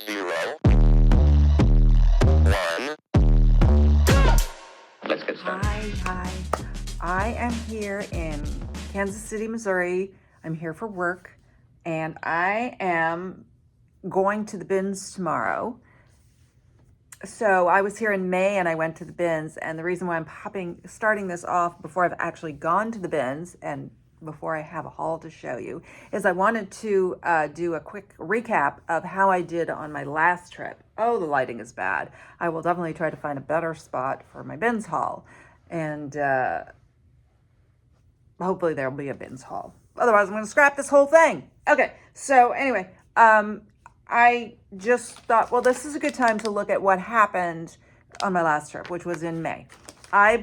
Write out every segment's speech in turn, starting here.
0, 1. Let's get started. Hi. I am here in Kansas City, Missouri. I'm here for work, and I am going to the bins tomorrow. So I was here in May and I went to the bins, and the reason why I'm starting this off before I've actually gone to the bins and before I have a haul to show you is I wanted to do a quick recap of how I did on my last trip. Oh, the lighting is bad. I will definitely try to find a better spot for my bins haul, and hopefully there'll be a bins haul. Otherwise, I'm going to scrap this whole thing. Okay, so anyway, I just thought, well, this is a good time to look at what happened on my last trip, which was in May. I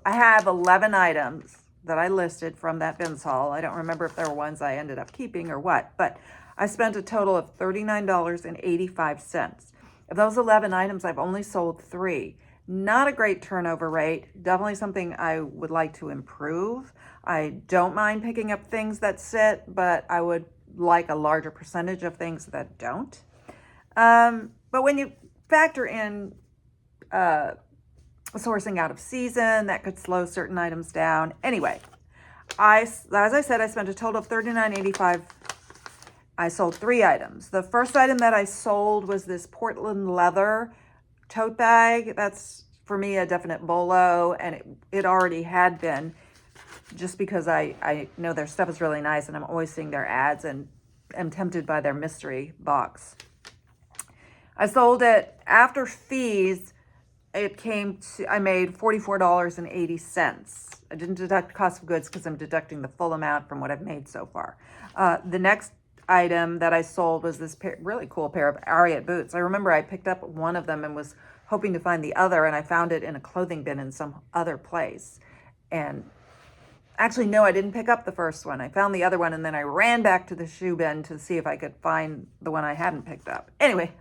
have 11 items that I listed from that bins haul. I don't remember if there were ones I ended up keeping or what, but I spent a total of $39.85. Of those 11 items, I've only sold 3. Not a great turnover rate. Definitely something I would like to improve. I don't mind picking up things that sit, but I would like a larger percentage of things that don't. But when you factor in sourcing out of season, that could slow certain items down. Anyway, as I said, I spent a total of $39.85. I sold 3 items. The first item that I sold was this Portland leather tote bag. That's for me a definite bolo, and it already had been, just because I know their stuff is really nice and I'm always seeing their ads and am tempted by their mystery box. I sold it after fees. I made $44.80. I didn't deduct cost of goods because I'm deducting the full amount from what I've made so far. The next item that I sold was this really cool pair of Ariat boots. I remember I picked up one of them and was hoping to find the other, and I found it in a clothing bin in some other place. And actually, no, I didn't pick up the first one. I found the other one, and then I ran back to the shoe bin to see if I could find the one I hadn't picked up. Anyway,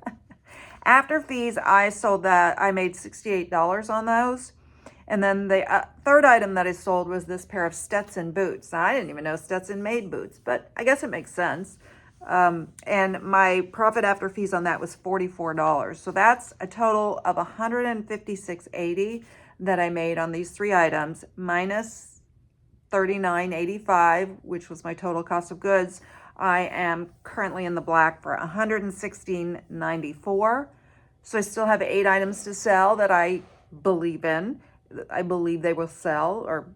after fees, I sold that. I made $68 on those. And then the third item that I sold was this pair of Stetson boots. Now, I didn't even know Stetson made boots, but I guess it makes sense. And my profit after fees on that was $44. So that's a total of $156.80 that I made on these 3 items, minus $39.85, which was my total cost of goods. I am currently in the black for $116.94. So I still have 8 items to sell that I believe in. I believe they will sell, or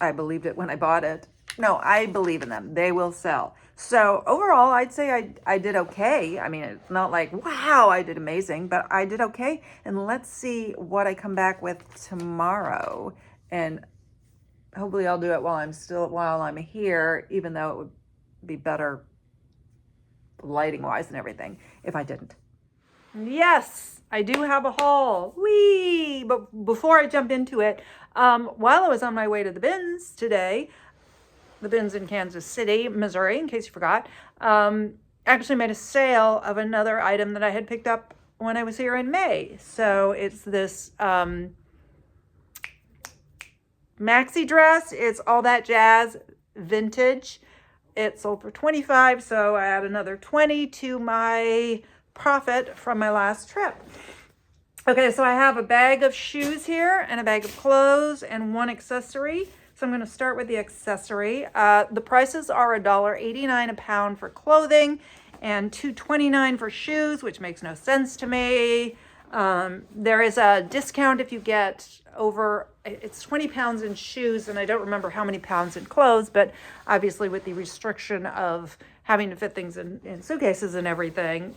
I believed it when I bought it. No, I believe in them. They will sell. So overall, I'd say I did okay. I mean, it's not like, wow, I did amazing, but I did okay. And let's see what I come back with tomorrow. And hopefully I'll do it while I'm here, even though it would be better lighting wise and everything if I didn't. Yes, I do have a haul. Whee! But before I jump into it, while I was on my way to the bins today, the bins in Kansas City, Missouri, in case you forgot, actually made a sale of another item that I had picked up when I was here in May. So it's this maxi dress. It's All That Jazz vintage. It sold for $25, so I add another $20 to my profit from my last trip. Okay, so I have a bag of shoes here and a bag of clothes and 1 accessory. So I'm going to start with the accessory. The prices are $1.89 a pound for clothing and $2.29 for shoes, which makes no sense to me. There is a discount if you get over, it's 20 pounds in shoes, and I don't remember how many pounds in clothes, but obviously with the restriction of having to fit things in suitcases and everything.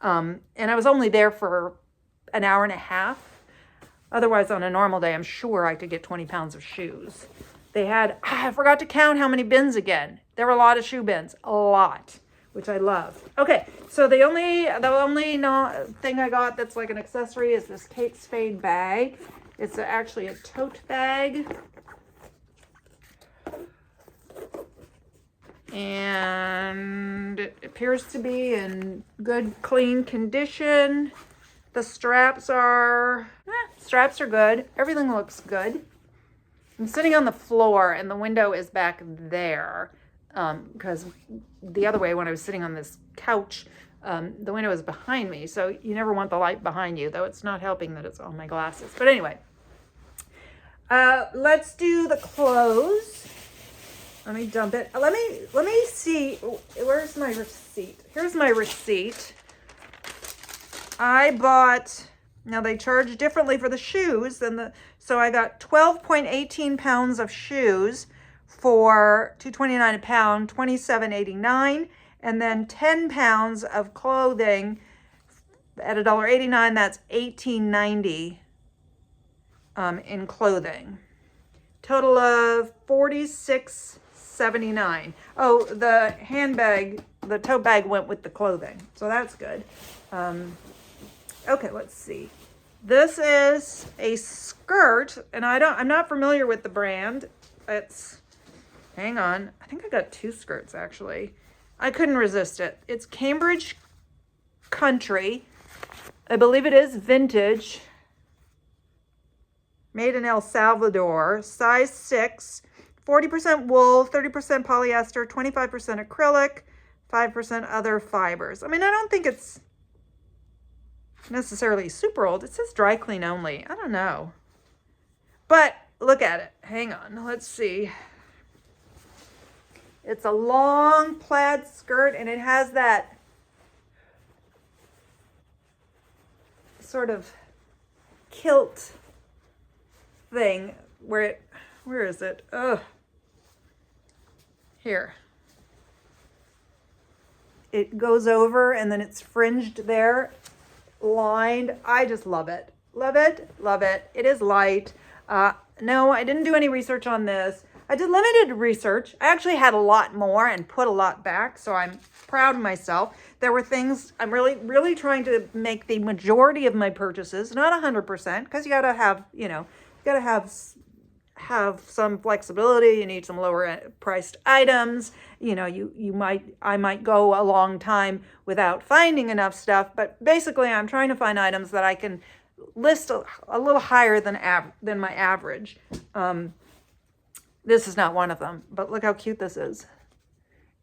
And I was only there for an hour and a half. Otherwise, on a normal day, I'm sure I could get 20 pounds of shoes. They had, I forgot to count how many bins again. There were a lot of shoe bins, a lot, which I love. Okay, so the only thing I got that's like an accessory is this Kate Spade bag. It's actually a tote bag. And it appears to be in good, clean condition. The straps are good. Everything looks good. I'm sitting on the floor and the window is back there. because the other way when I was sitting on this couch, the window is behind me, so you never want the light behind you, though it's not helping that it's on my glasses. But anyway, let's do the clothes. Let me dump it. Let me see. Where's my receipt? Here's my receipt. I bought, now they charge differently for the shoes than so I got 12.18 pounds of shoes for $2.29 a pound, $27.89, and then 10 pounds of clothing at $1.89. That's $18.90 in clothing. Total of $46.79. Oh, the handbag, the tote bag went with the clothing, so that's good. Okay, let's see. This is a skirt, and I'm not familiar with the brand. Hang on. I think I got two skirts actually. I couldn't resist it. It's Cambridge Country. I believe it is vintage. Made in El Salvador. Size 6. 40% wool, 30% polyester, 25% acrylic, 5% other fibers. I mean, I don't think it's necessarily super old. It says dry clean only. I don't know. But look at it. Hang on. Let's see. It's a long plaid skirt, and it has that sort of kilt thing where is it? Here. It goes over and then it's fringed there, lined. I just love it. Love it. Love it. It is light. No, I didn't do any research on this. I did limited research. I actually had a lot more and put a lot back, so I'm proud of myself. There were things I'm really, really trying to make the majority of my purchases, not 100%, because you gotta have, have some flexibility. You need some lower priced items. I might go a long time without finding enough stuff, but basically I'm trying to find items that I can list a little higher than my average. This is not one of them, but look how cute this is.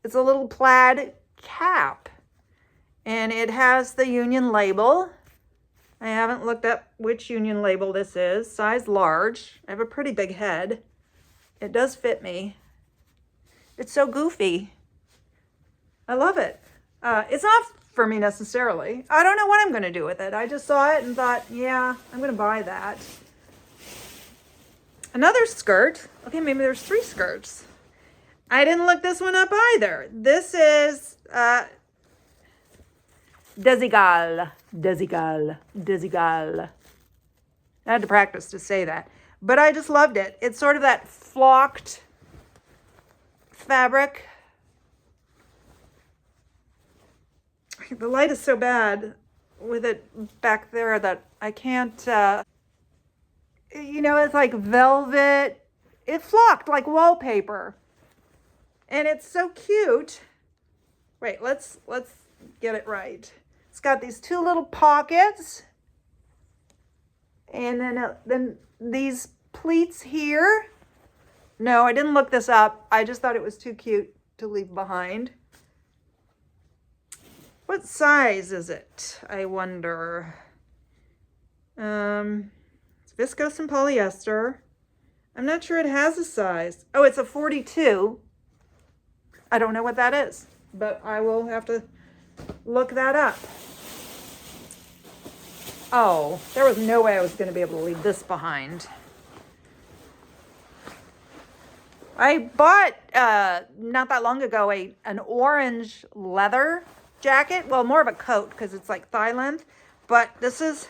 It's a little plaid cap, and it has the Union label. I haven't looked up which Union label this is. Size large. I have a pretty big head. It does fit me. It's so goofy. I love it. It's not for me necessarily. I don't know what I'm going to do with it. I just saw it and thought, yeah, I'm going to buy that. Another skirt. Okay, maybe there's 3 skirts. I didn't look this one up either. This is Desigal. I had to practice to say that, but I just loved it. It's sort of that flocked fabric. The light is so bad with it back there that I can't, it's like velvet. It flocked like wallpaper. And it's so cute. Wait, let's get it right. It's got these 2 little pockets. And then these pleats here. No, I didn't look this up. I just thought it was too cute to leave behind. What size is it? I wonder. It's viscose and polyester. I'm not sure it has a size. Oh, it's a 42. I don't know what that is, but I will have to look that up. Oh, there was no way I was going to be able to leave this behind. I bought, not that long ago, an orange leather jacket. Well, more of a coat because it's like thigh length. But this is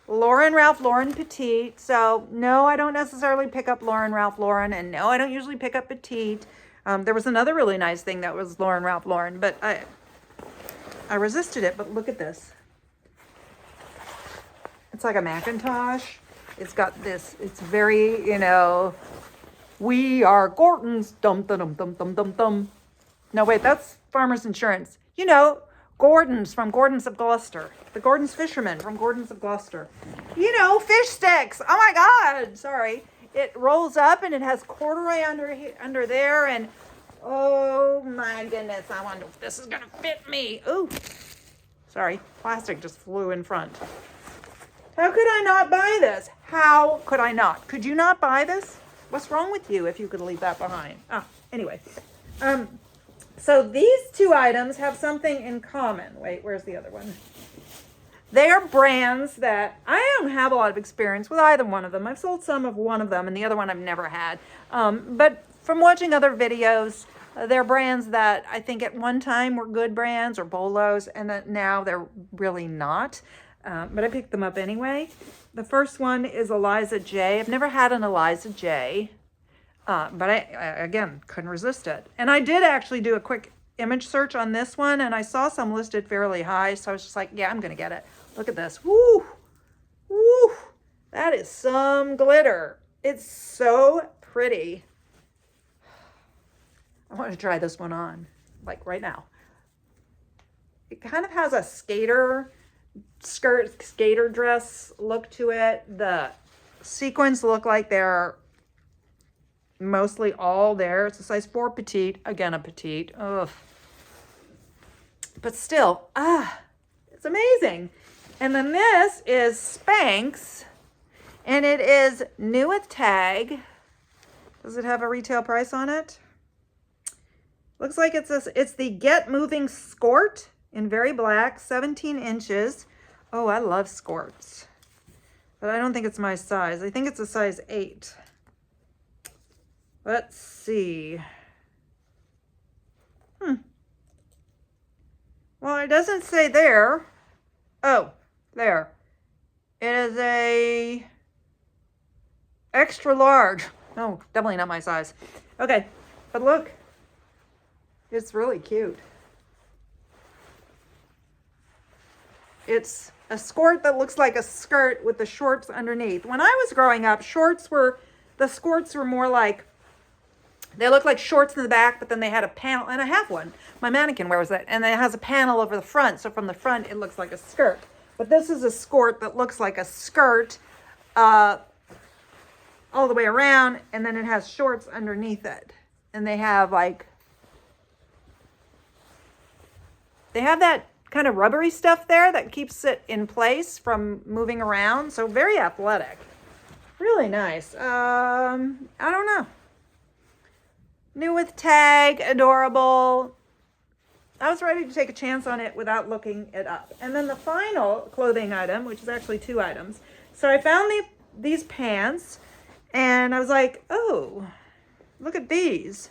Ralph Lauren Petite. So, no, I don't necessarily pick up Ralph Lauren. And no, I don't usually pick up Petite. There was another really nice thing that was Ralph Lauren. But I resisted it. But look at this. It's like a Macintosh. It's got this. It's very, we are Gordon's. Dum, dum, dum, dum, dum, dum. No, wait, that's Farmers Insurance. Gordon's from Gordon's of Gloucester. The Gordon's Fisherman from Gordon's of Gloucester. Fish sticks. Oh my God. Sorry. It rolls up and it has corduroy under there. And Oh my goodness. I wonder if this is going to fit me. Ooh. Sorry. Plastic just flew in front. How could I not buy this? How could I not? Could you not buy this? What's wrong with you if you could leave that behind? Anyway. So these two items have something in common. Wait, where's the other one? They are brands that I don't have a lot of experience with either one of them. I've sold some of one of them and the other one I've never had. But from watching other videos, they're brands that I think at one time were good brands or bolos, and that now they're really not. But I picked them up anyway. The first one is Eliza J. I've never had an Eliza J. But I, again, couldn't resist it. And I did actually do a quick image search on this one, and I saw some listed fairly high, so I was just like, yeah, I'm going to get it. Look at this. Woo! Woo! That is some glitter. It's so pretty. I want to try this one on, like right now. It kind of has a skater dress look to it. The sequins look like they're mostly all there. It's a size 4 petite. Again, a petite. Ugh. But still, it's amazing. And then this is Spanx, and it is new with tag. Does it have a retail price on it? Looks like it's the Get Moving Skort in very black, 17 inches. Oh, I love skirts, but I don't think it's my size. I think it's a size 8. Let's see. Well, it doesn't say there. Oh, there. It is a extra large. Oh, definitely not my size. Okay, but look. It's really cute. It's a skirt that looks like a skirt with the shorts underneath. When I was growing up, the skirts were more like, they looked like shorts in the back, but then they had a panel, and I have one. My mannequin wears it, and it has a panel over the front, so from the front, it looks like a skirt. But this is a skirt that looks like a skirt all the way around, and then it has shorts underneath it. And they have that kind of rubbery stuff there that keeps it in place from moving around. So very athletic. Really nice. I don't know. New with tag, adorable. I was ready to take a chance on it without looking it up. And then the final clothing item, which is actually 2 items. So I found these pants, and I was like, oh, look at these.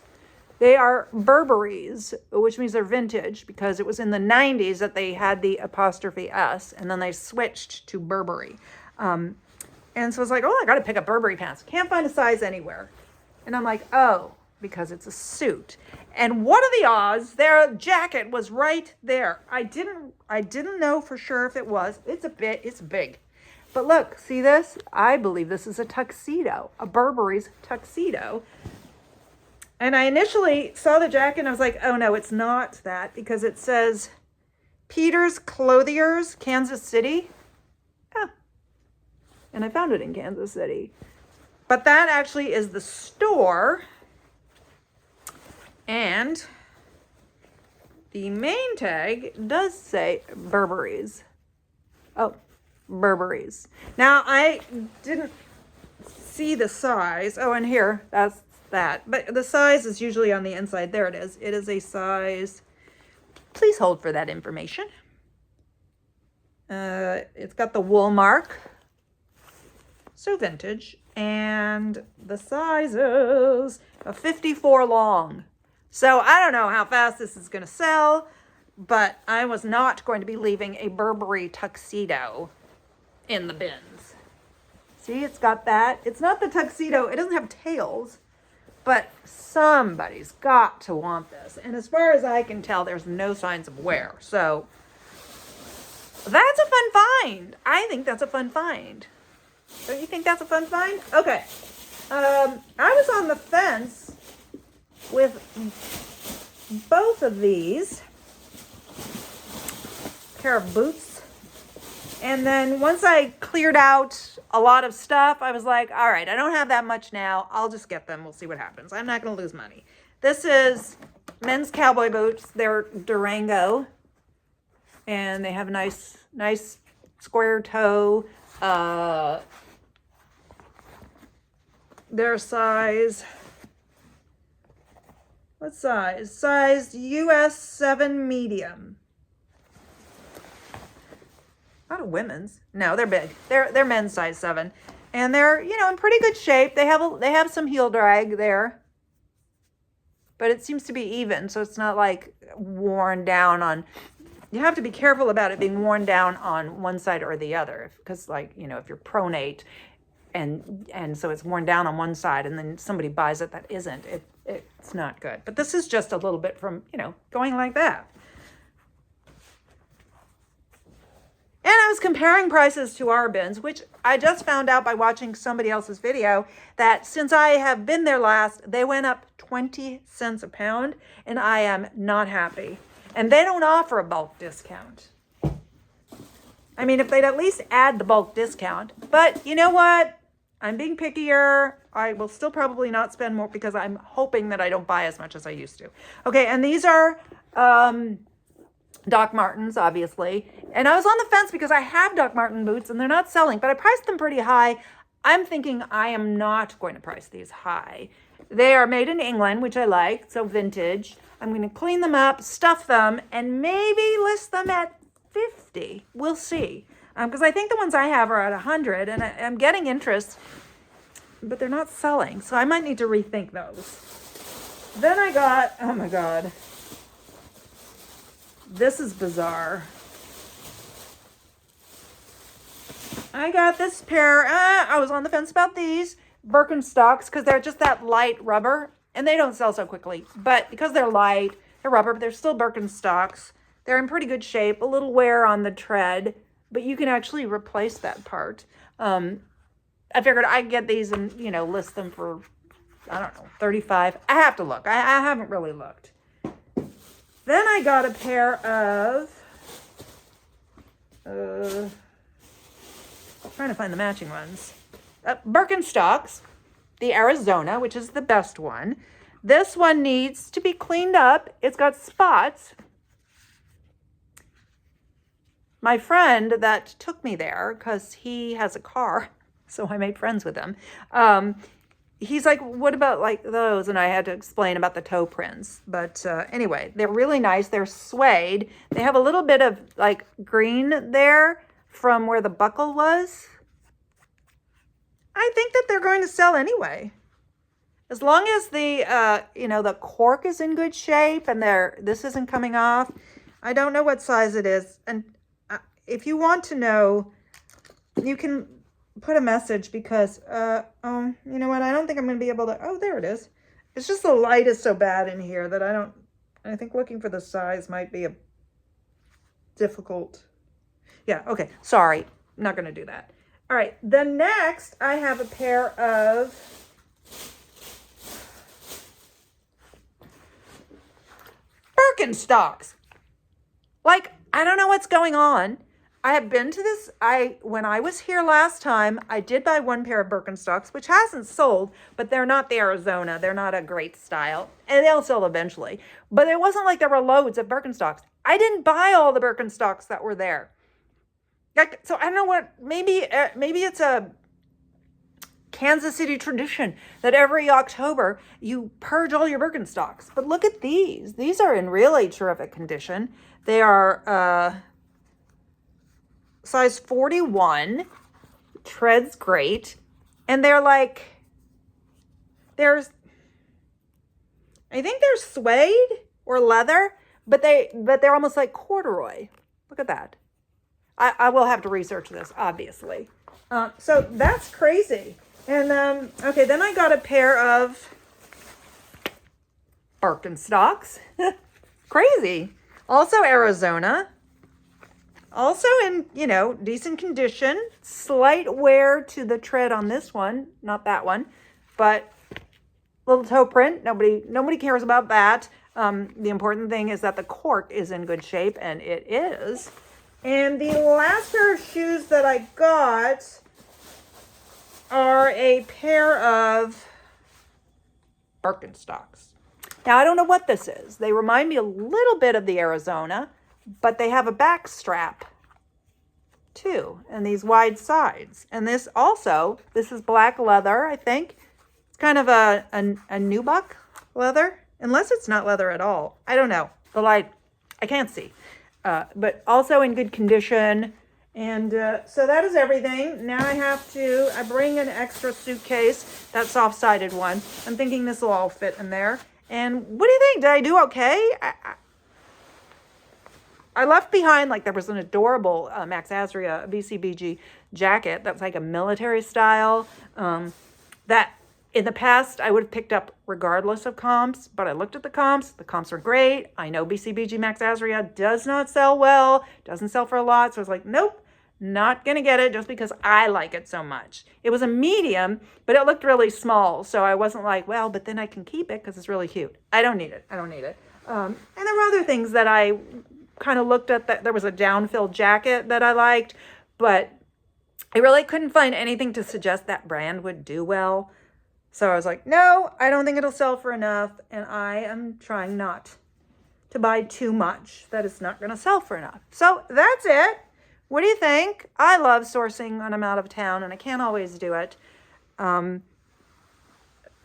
They are Burberry's, which means they're vintage, because it was in the 90s that they had the apostrophe S, and then they switched to Burberry. And so I was like, oh, I got to pick up Burberry pants. Can't find a size anywhere. And I'm like, oh, because it's a suit. And what are the odds? Their jacket was right there. I didn't know for sure if it was. It's big. But look, see this? I believe this is a tuxedo, a Burberry's tuxedo. And I initially saw the jacket and I was like, oh no, it's not that, because it says Peter's Clothiers, Kansas City. Oh. And I found it in Kansas City. But that actually is the store. And the main tag does say Burberry's. Oh, Burberry's. Now, I didn't see the size. Oh, and here, that's that. But the size is usually on the inside. There it is. It is a size. Please hold for that information. It's got the wool mark. So vintage. And the size is a 54 long. So I don't know how fast this is going to sell, but I was not going to be leaving a Burberry tuxedo in the bins. See, it's got that. It's not the tuxedo. It doesn't have tails, but somebody's got to want this. And as far as I can tell, there's no signs of wear. So that's a fun find. I think that's a fun find. Don't you think that's a fun find? Okay. I was on the fence with both of these pair of boots. And then once I cleared out a lot of stuff, I was like, all right, I don't have that much now. I'll just get them. We'll see what happens. I'm not going to lose money. This is men's cowboy boots. They're Durango, and they have a nice square toe. Their size, what size? Size US 7 medium. Not a women's. No, they're big. They're men's size 7. And they're, in pretty good shape. They have some heel drag there. But it seems to be even, so it's not like worn down on. You have to be careful about it being worn down on one side or the other, because if you're pronate and so it's worn down on one side and then somebody buys it that isn't, it's not good. But this is just a little bit from, going like that. And I was comparing prices to our bins, which I just found out by watching somebody else's video that since I have been there last, they went up 20 cents a pound, and I am not happy. And they don't offer a bulk discount. I mean, if they'd at least add the bulk discount. But you know what? I'm being pickier. I will still probably not spend more because I'm hoping that I don't buy as much as I used to. Okay, and these are Doc Martens, obviously. And I was on the fence because I have Doc Marten boots and they're not selling, but I priced them pretty high. I'm thinking I am not going to price these high. They are made in England, which I like, so vintage. I'm going to clean them up, stuff them, and maybe list them at 50. We'll see. Because I think the ones I have are at 100, and I'm getting interest, but they're not selling, so I might need to rethink those. Then I got, oh my God, this is bizarre. I got this pair, I was on the fence about these Birkenstocks because they're just that light rubber and they don't sell so quickly. But because they're light, they're rubber, but they're still Birkenstocks. They're in pretty good shape, a little wear on the tread, but you can actually replace that part. I figured I'd get these and, list them for, I don't know, 35. I have to look. I haven't really looked. Then I got a pair of, trying to find the matching ones. Birkenstocks, the Arizona, which is the best one. This one needs to be cleaned up. It's got spots. My friend that took me there, because he has a car, so I made friends with him. He's like, what about like those? And I had to explain about the toe prints. But anyway, they're really nice. They're suede. They have a little bit of like green there from where the buckle was. I think that they're going to sell anyway. As long as the, the cork is in good shape and this isn't coming off. I don't know what size it is. And if you want to know, you can put a message because, you know what? I don't think I'm going to be able to, oh, there it is. It's just the light is so bad in here that I think looking for the size might be a difficult. Yeah, okay. Sorry. I'm not going to do that. All right. Then next, I have a pair of Birkenstocks. Like, I don't know what's going on. I have been to this. When I was here last time, I did buy one pair of Birkenstocks, which hasn't sold, but they're not the Arizona. They're not a great style, and they'll sell eventually. But it wasn't like there were loads of Birkenstocks. I didn't buy all the Birkenstocks that were there. So I don't know what, maybe it's a Kansas City tradition that every October you purge all your Birkenstocks. But look at these. These are in really terrific condition. They are size 41, treads great, and they're like, I think they're suede or leather, but they're almost like corduroy. Look at that. I will have to research this, obviously. So that's crazy. And okay, then I got a pair of Birkenstocks. Crazy. Also Arizona. Also in, decent condition. Slight wear to the tread on this one. Not that one. But little toe print. Nobody cares about that. The important thing is that the cork is in good shape, and it is. And the last pair of shoes that I got are a pair of Birkenstocks. Now, I don't know what this is. They remind me a little bit of the Arizona, but they have a back strap too, and these wide sides. And this also, this is black leather, I think. It's kind of a nubuck leather, unless it's not leather at all. I don't know. The light, I can't see. But also in good condition. And so that is everything. Now I bring an extra suitcase, that soft-sided one. I'm thinking this will all fit in there. And what do you think? Did I do okay? I left behind, like, there was an adorable Max Azria BCBG jacket that's like a military style that in the past I would have picked up regardless of comps, but I looked at the comps. The comps are great. I know BCBG Max Azria does not sell well, doesn't sell for a lot. So I was like, nope, not going to get it just because I like it so much. It was a medium, but it looked really small. So I wasn't like, well, but then I can keep it because it's really cute. I don't need it. I don't need it. And there were other things that I kind of looked at. That there was a down-filled jacket that I liked, but I really couldn't find anything to suggest that brand would do well. So I was like, no, I don't think it'll sell for enough, and I am trying not to buy too much that is not going to sell for enough. So that's it. What do you think? I love sourcing when I'm out of town, and I can't always do it.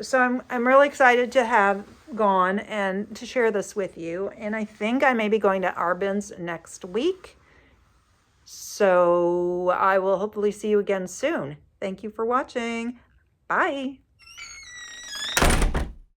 So I'm really excited to have gone and to share this with you. And I think I may be going to Arbin's next week. So I will hopefully see you again soon. Thank you for watching. Bye.